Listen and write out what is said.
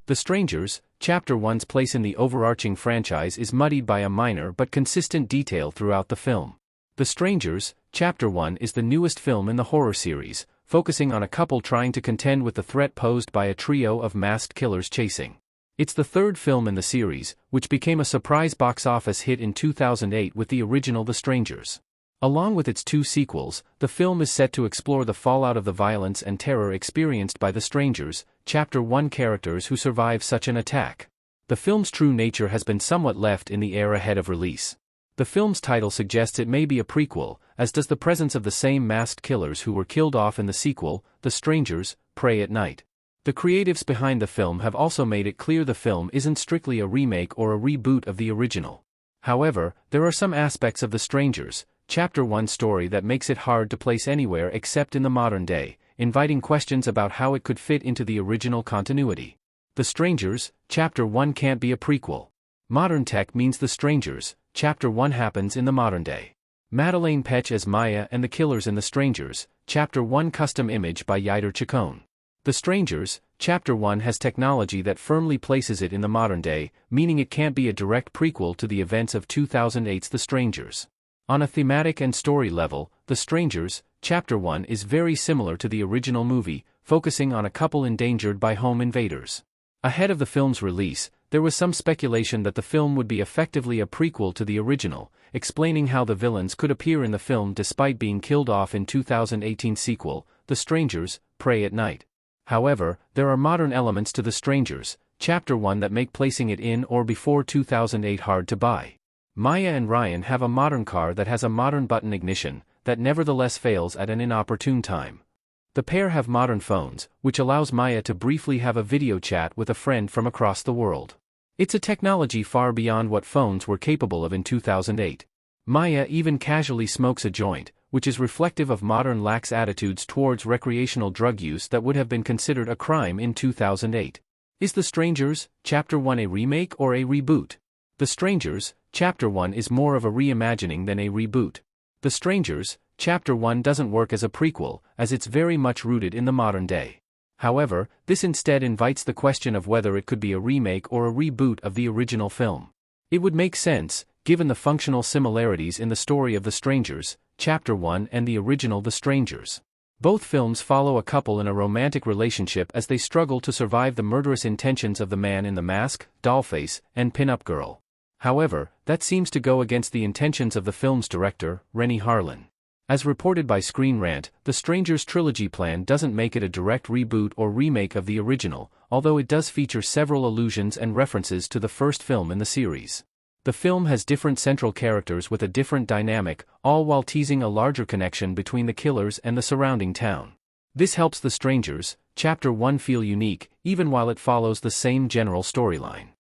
The Strangers, Chapter 1's place in the overarching franchise is muddied by a minor but consistent detail throughout the film. The Strangers, Chapter 1 is the newest film in the horror series, focusing on a couple trying to contend with the threat posed by a trio of masked killers chasing. It's the third film in the series, which became a surprise box office hit in 2008 with the original The Strangers. Along with its two sequels, the film is set to explore the fallout of the violence and terror experienced by the Strangers, Chapter 1 characters who survive such an attack. The film's true nature has been somewhat left in the air ahead of release. The film's title suggests it may be a prequel, as does the presence of the same masked killers who were killed off in the sequel, The Strangers, Prey at Night. The creatives behind the film have also made it clear the film isn't strictly a remake or a reboot of the original. However, there are some aspects of The Strangers, Chapter 1 story that makes it hard to place anywhere except in the modern day, inviting questions about how it could fit into the original continuity. The Strangers, Chapter 1 can't be a prequel. Modern tech means The Strangers, Chapter 1 happens in the modern day. Madeleine Petsch as Maya and the Killers in The Strangers, Chapter 1 custom image by Yider Chacon. The Strangers, Chapter 1 has technology that firmly places it in the modern day, meaning it can't be a direct prequel to the events of 2008's The Strangers. On a thematic and story level, The Strangers, Chapter 1 is very similar to the original movie, focusing on a couple endangered by home invaders. Ahead of the film's release, there was some speculation that the film would be effectively a prequel to the original, explaining how the villains could appear in the film despite being killed off in 2018's sequel, The Strangers, Prey at Night. However, there are modern elements to The Strangers, Chapter 1 that make placing it in or before 2008 hard to buy. Maya and Ryan have a modern car that has a modern button ignition, that nevertheless fails at an inopportune time. The pair have modern phones, which allows Maya to briefly have a video chat with a friend from across the world. It's a technology far beyond what phones were capable of in 2008. Maya even casually smokes a joint, which is reflective of modern lax attitudes towards recreational drug use that would have been considered a crime in 2008. Is The Strangers, Chapter 1 a remake or a reboot? The Strangers, Chapter 1 is more of a reimagining than a reboot. The Strangers, Chapter 1 doesn't work as a prequel, as it's very much rooted in the modern day. However, this instead invites the question of whether it could be a remake or a reboot of the original film. It would make sense, given the functional similarities in the story of The Strangers, Chapter 1 and the original The Strangers. Both films follow a couple in a romantic relationship as they struggle to survive the murderous intentions of the man in the mask, dollface, and pin-up girl. However, that seems to go against the intentions of the film's director, Renny Harlin. As reported by Screen Rant, The Strangers trilogy plan doesn't make it a direct reboot or remake of the original, although it does feature several allusions and references to the first film in the series. The film has different central characters with a different dynamic, all while teasing a larger connection between the killers and the surrounding town. This helps The Strangers, Chapter 1 feel unique, even while it follows the same general storyline.